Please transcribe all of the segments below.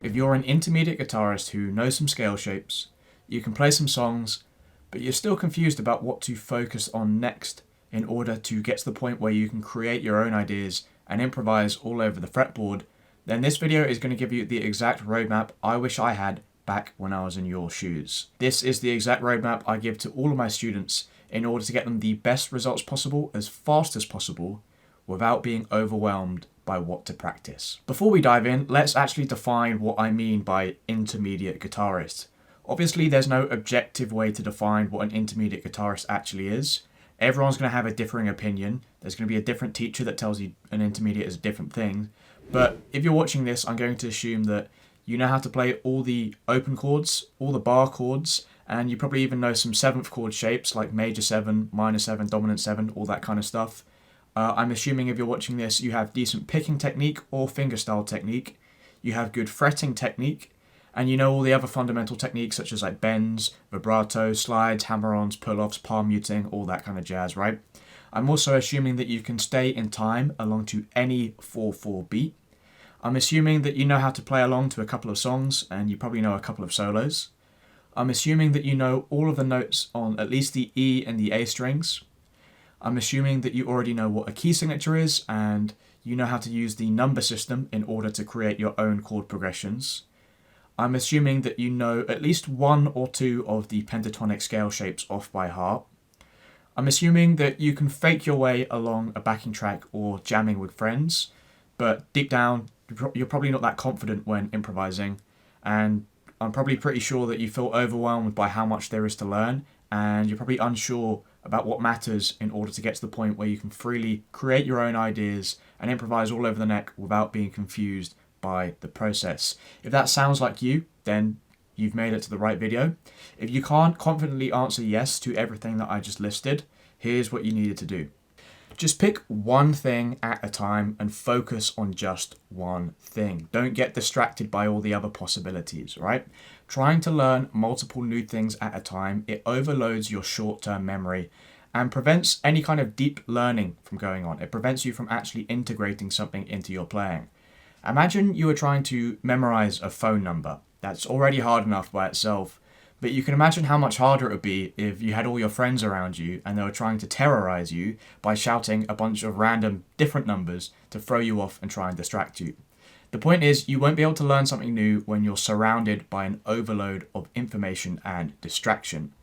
If you're an intermediate guitarist who knows some scale shapes, you can play some songs, but you're still confused about what to focus on next in order to get to the point where you can create your own ideas and improvise all over the fretboard, then this video is going to give you the exact roadmap I wish I had back when I was in your shoes. This is the exact roadmap I give to all of my students in order to get them the best results possible as fast as possible without being overwhelmed by what to practice. Before we dive in, let's actually define what I mean by intermediate guitarist. Obviously, there's no objective way to define what an intermediate guitarist actually is. Everyone's going to have a differing opinion. There's going to be a different teacher that tells you an intermediate is a different thing. But if you're watching this, I'm going to assume that you know how to play all the open chords, all the bar chords, and you probably even know some 7th chord shapes like major 7, minor 7, dominant 7, all that kind of stuff. I'm assuming if you're watching this, you have decent picking technique or fingerstyle technique. You have good fretting technique, and you know all the other fundamental techniques such as like bends, vibrato, slides, hammer-ons, pull-offs, palm muting, all that kind of jazz, right? I'm also assuming that you can stay in time along to any 4/4 beat. I'm assuming that you know how to play along to a couple of songs, and you probably know a couple of solos. I'm assuming that you know all of the notes on at least the E and the A strings. I'm assuming that you already know what a key signature is, and you know how to use the number system in order to create your own chord progressions. I'm assuming that you know at least one or two of the pentatonic scale shapes off by heart. I'm assuming that you can fake your way along a backing track or jamming with friends, but deep down, you're probably not that confident when improvising, and I'm probably pretty sure that you feel overwhelmed by how much there is to learn, and you're probably unsure about what matters in order to get to the point where you can freely create your own ideas and improvise all over the neck without being confused by the process. If that sounds like you, then you've made it to the right video. If you can't confidently answer yes to everything that I just listed, here's what you needed to do. Just pick one thing at a time and focus on just one thing. Don't get distracted by all the other possibilities, right? Trying to learn multiple new things at a time, it overloads your short-term memory and prevents any kind of deep learning from going on. It prevents you from actually integrating something into your playing. Imagine you were trying to memorize a phone number. That's already hard enough by itself. But you can imagine how much harder it would be if you had all your friends around you and they were trying to terrorize you by shouting a bunch of random different numbers to throw you off and try and distract you. The point is, you won't be able to learn something new when you're surrounded by an overload of information and distraction.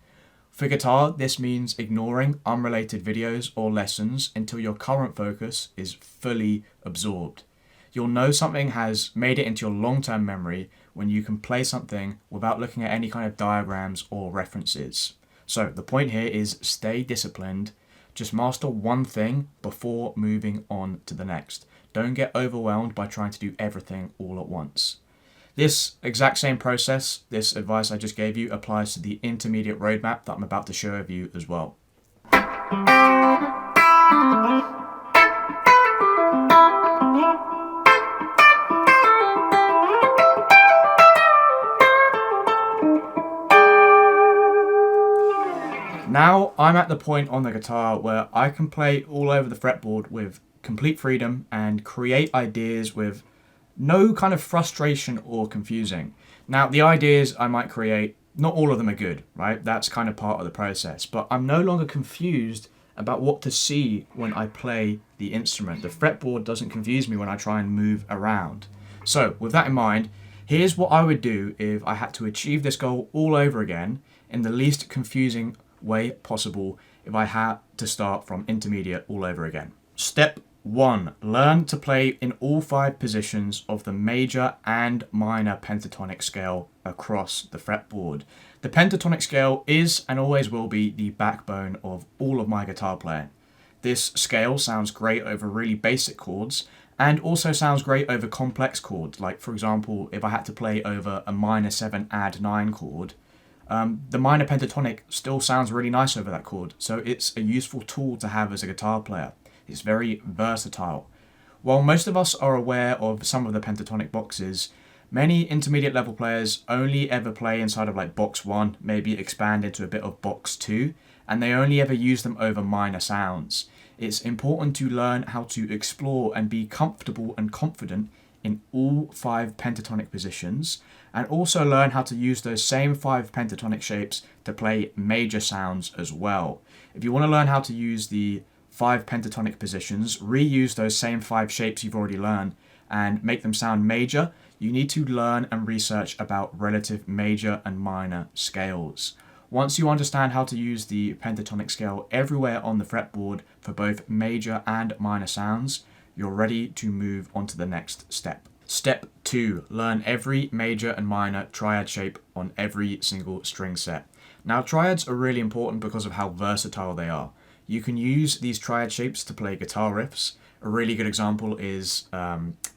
For guitar, this means ignoring unrelated videos or lessons until your current focus is fully absorbed. You'll know something has made it into your long-term memory when you can play something without looking at any kind of diagrams or references. So the point here is stay disciplined. Just master one thing before moving on to the next. Don't get overwhelmed by trying to do everything all at once. This exact same process, this advice I just gave you, applies to the intermediate roadmap that I'm about to share with you as well. Now I'm at the point on the guitar where I can play all over the fretboard with complete freedom and create ideas with no kind of frustration or confusing. Now the ideas I might create, not all of them are good, right? That's kind of part of the process, but I'm no longer confused about what to see when I play the instrument. The fretboard doesn't confuse me when I try and move around. So with that in mind, here's what I would do if I had to achieve this goal all over again in the least confusing way possible if I had to start from intermediate all over again. Step 1. Learn to play in all 5 positions of the major and minor pentatonic scale across the fretboard. The pentatonic scale is and always will be the backbone of all of my guitar playing. This scale sounds great over really basic chords and also sounds great over complex chords. Like for example, if I had to play over a minor 7 add 9 chord, the minor pentatonic still sounds really nice over that chord, so it's a useful tool to have as a guitar player. It's very versatile. While most of us are aware of some of the pentatonic boxes, many intermediate level players only ever play inside of like box 1, maybe expand into a bit of box 2, and they only ever use them over minor sounds. It's important to learn how to explore and be comfortable and confident in all 5 pentatonic positions, and also learn how to use those same 5 pentatonic shapes to play major sounds as well. If you want to learn how to use the 5 pentatonic positions, reuse those same 5 shapes you've already learned and make them sound major, you need to learn and research about relative major and minor scales. Once you understand how to use the pentatonic scale everywhere on the fretboard for both major and minor sounds, you're ready to move on to the next step. Step 2. Learn every major and minor triad shape on every single string set. Now, triads are really important because of how versatile they are. You can use these triad shapes to play guitar riffs. A really good example is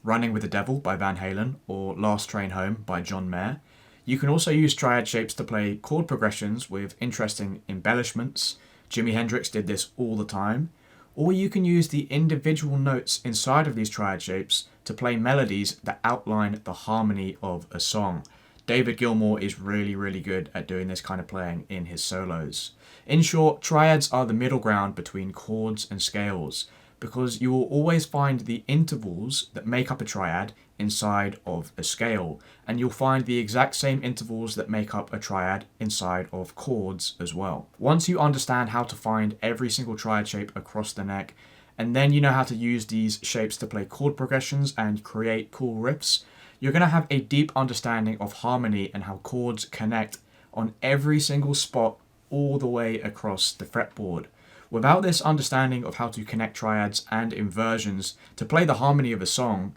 Running with the Devil by Van Halen or Last Train Home by John Mayer. You can also use triad shapes to play chord progressions with interesting embellishments. Jimi Hendrix did this all the time. Or you can use the individual notes inside of these triad shapes to play melodies that outline the harmony of a song. David Gilmour is really good at doing this kind of playing in his solos. In short, triads are the middle ground between chords and scales, because you will always find the intervals that make up a triad inside of a scale, and you'll find the exact same intervals that make up a triad inside of chords as well. Once you understand how to find every single triad shape across the neck, and then you know how to use these shapes to play chord progressions and create cool riffs, you're going to have a deep understanding of harmony and how chords connect on every single spot all the way across the fretboard. Without this understanding of how to connect triads and inversions to play the harmony of a song,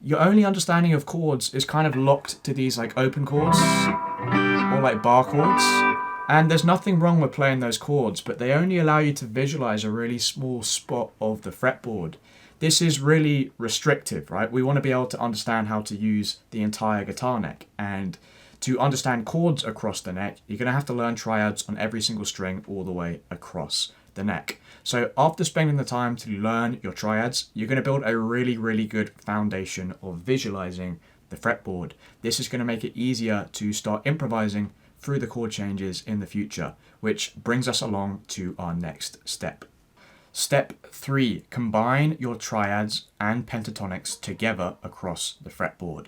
your only understanding of chords is kind of locked to these like open chords or like bar chords. And there's nothing wrong with playing those chords, but they only allow you to visualize a really small spot of the fretboard. This is really restrictive, right? We want to be able to understand how to use the entire guitar neck, and to understand chords across the neck, you're going to have to learn triads on every single string all the way across the neck. So after spending the time to learn your triads, you're going to build a really good foundation of visualizing the fretboard. This is going to make it easier to start improvising through the chord changes in the future, which brings us along to our next step. Step 3. Combine your triads and pentatonics together across the fretboard.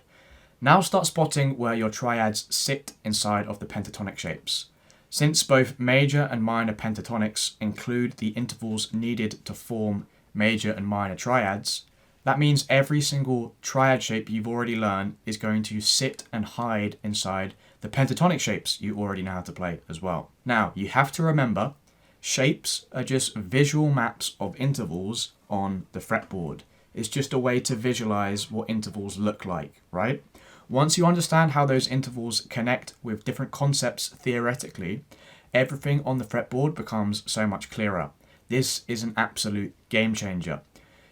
Now start spotting where your triads sit inside of the pentatonic shapes. Since both major and minor pentatonics include the intervals needed to form major and minor triads, that means every single triad shape you've already learned is going to sit and hide inside the pentatonic shapes you already know how to play as well. Now, you have to remember, shapes are just visual maps of intervals on the fretboard. It's just a way to visualize what intervals look like, right? Once you understand how those intervals connect with different concepts theoretically, everything on the fretboard becomes so much clearer. This is an absolute game changer.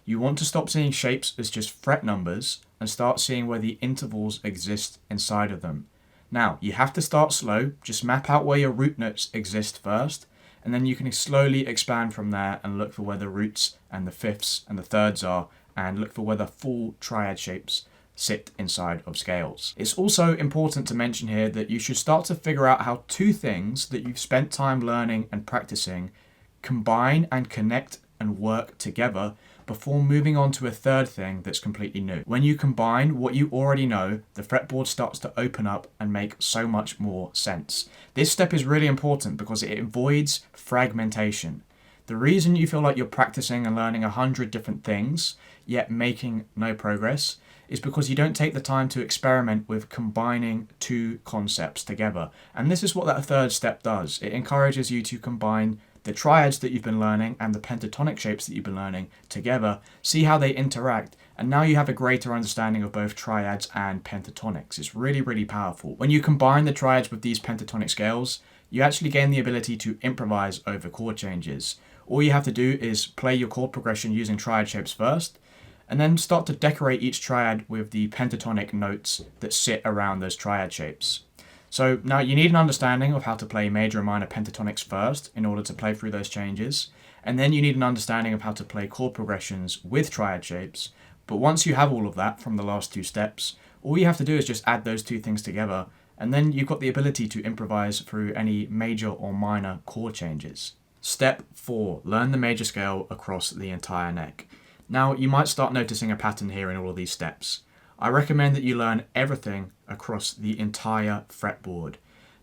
You want to stop seeing shapes as just fret numbers and start seeing where the intervals exist inside of them. Now, you have to start slow, just map out where your root notes exist first, and then you can slowly expand from there and look for where the roots and the fifths and the thirds are, and look for where the full triad shapes sit inside of scales. It's also important to mention here that you should start to figure out how two things that you've spent time learning and practicing combine and connect and work together before moving on to a third thing that's completely new. When you combine what you already know, the fretboard starts to open up and make so much more sense. This step is really important because it avoids fragmentation. The reason you feel like you're practicing and learning 100 different things, yet making no progress, is because you don't take the time to experiment with combining two concepts together. And this is what that third step does. It encourages you to combine the triads that you've been learning and the pentatonic shapes that you've been learning together, see how they interact, and now you have a greater understanding of both triads and pentatonics. It's really powerful. When you combine the triads with these pentatonic scales, you actually gain the ability to improvise over chord changes. All you have to do is play your chord progression using triad shapes first, and then start to decorate each triad with the pentatonic notes that sit around those triad shapes. So now you need an understanding of how to play major and minor pentatonics first in order to play through those changes, and then you need an understanding of how to play chord progressions with triad shapes. But once you have all of that from the last two steps, all you have to do is just add those two things together, and then you've got the ability to improvise through any major or minor chord changes. Step 4. Learn the major scale across the entire neck. Now, you might start noticing a pattern here in all of these steps. I recommend that you learn everything across the entire fretboard.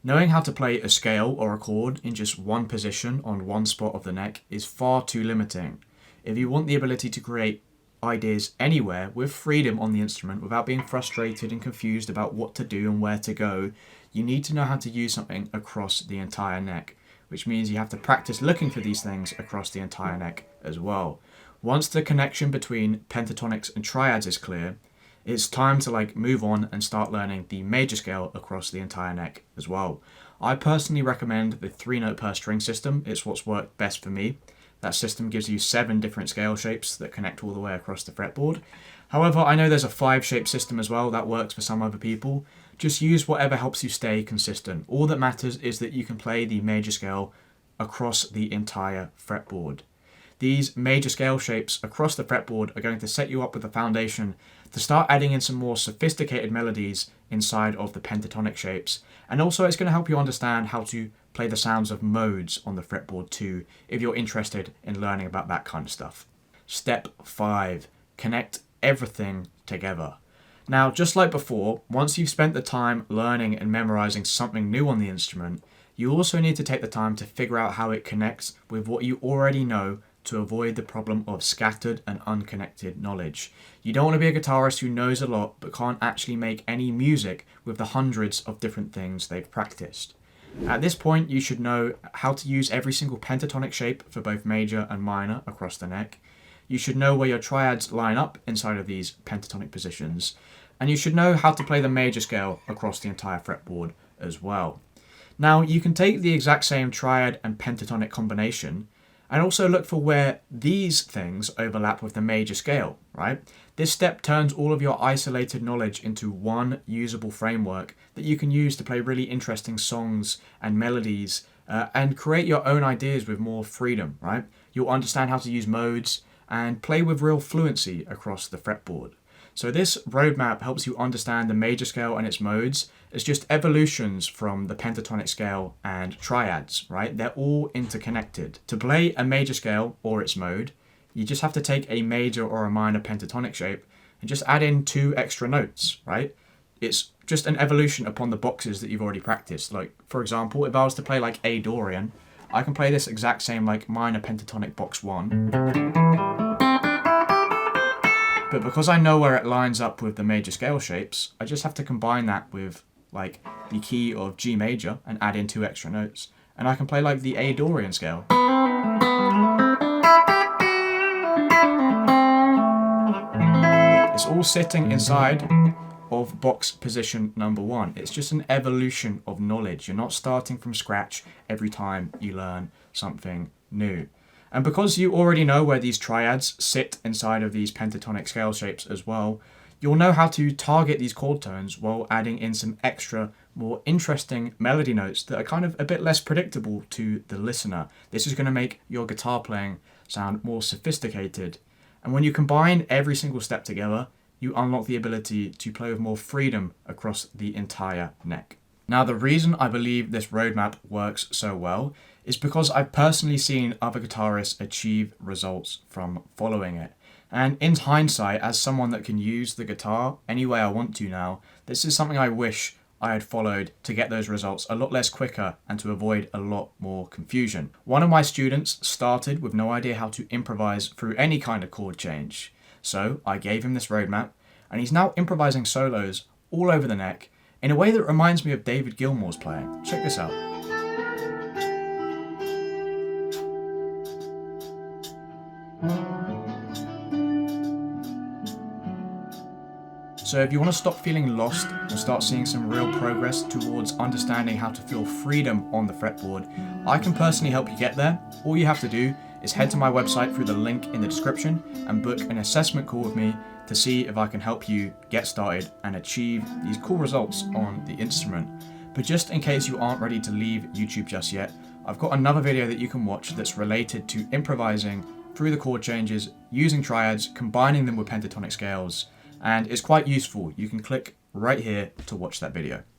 Knowing how to play a scale or a chord in just one position on one spot of the neck is far too limiting. If you want the ability to create ideas anywhere with freedom on the instrument without being frustrated and confused about what to do and where to go, you need to know how to use something across the entire neck, which means you have to practice looking for these things across the entire neck as well. Once the connection between pentatonics and triads is clear, it's time to move on and start learning the major scale across the entire neck as well. I personally recommend the 3-note per string system. It's what's worked best for me. That system gives you 7 different scale shapes that connect all the way across the fretboard. However, I know there's a 5-shape system as well that works for some other people. Just use whatever helps you stay consistent. All that matters is that you can play the major scale across the entire fretboard. These major scale shapes across the fretboard are going to set you up with a foundation to start adding in some more sophisticated melodies inside of the pentatonic shapes. And also it's going to help you understand how to play the sounds of modes on the fretboard too, if you're interested in learning about that kind of stuff. Step 5. Connect everything together. Now, just like before, once you've spent the time learning and memorizing something new on the instrument, you also need to take the time to figure out how it connects with what you already know to avoid the problem of scattered and unconnected knowledge. You don't want to be a guitarist who knows a lot but can't actually make any music with the hundreds of different things they've practiced. At this point, you should know how to use every single pentatonic shape for both major and minor across the neck. You should know where your triads line up inside of these pentatonic positions. And you should know how to play the major scale across the entire fretboard as well. Now, you can take the exact same triad and pentatonic combination and also look for where these things overlap with the major scale, right? This step turns all of your isolated knowledge into one usable framework that you can use to play really interesting songs and melodies and create your own ideas with more freedom, right? You'll understand how to use modes and play with real fluency across the fretboard. So this roadmap helps you understand the major scale and its modes as just evolutions from the pentatonic scale and triads, right? They're all interconnected. To play a major scale or its mode, you just have to take a major or a minor pentatonic shape and just add in 2 extra notes, right? It's just an evolution upon the boxes that you've already practiced. Like, for example, if I was to play A Dorian, I can play this exact same minor pentatonic box 1. But because I know where it lines up with the major scale shapes, I just have to combine that with the key of G major and add in 2 extra notes. And I can play the A Dorian scale. It's all sitting inside of box position number 1. It's just an evolution of knowledge. You're not starting from scratch every time you learn something new. And because you already know where these triads sit inside of these pentatonic scale shapes as well, you'll know how to target these chord tones while adding in some extra, more interesting melody notes that are kind of a bit less predictable to the listener. This is going to make your guitar playing sound more sophisticated. And when you combine every single step together, you unlock the ability to play with more freedom across the entire neck. Now, the reason I believe this roadmap works so well is because I've personally seen other guitarists achieve results from following it. And in hindsight, as someone that can use the guitar any way I want to now, this is something I wish I had followed to get those results a lot less quicker and to avoid a lot more confusion. One of my students started with no idea how to improvise through any kind of chord change. So I gave him this roadmap, and he's now improvising solos all over the neck in a way that reminds me of David Gilmour's playing. Check this out. So if you want to stop feeling lost and start seeing some real progress towards understanding how to feel freedom on the fretboard, I can personally help you get there. All you have to do is head to my website through the link in the description and book an assessment call with me to see if I can help you get started and achieve these cool results on the instrument. But just in case you aren't ready to leave YouTube just yet, I've got another video that you can watch that's related to improvising through the chord changes, using triads, combining them with pentatonic scales, and it's quite useful. You can click right here to watch that video.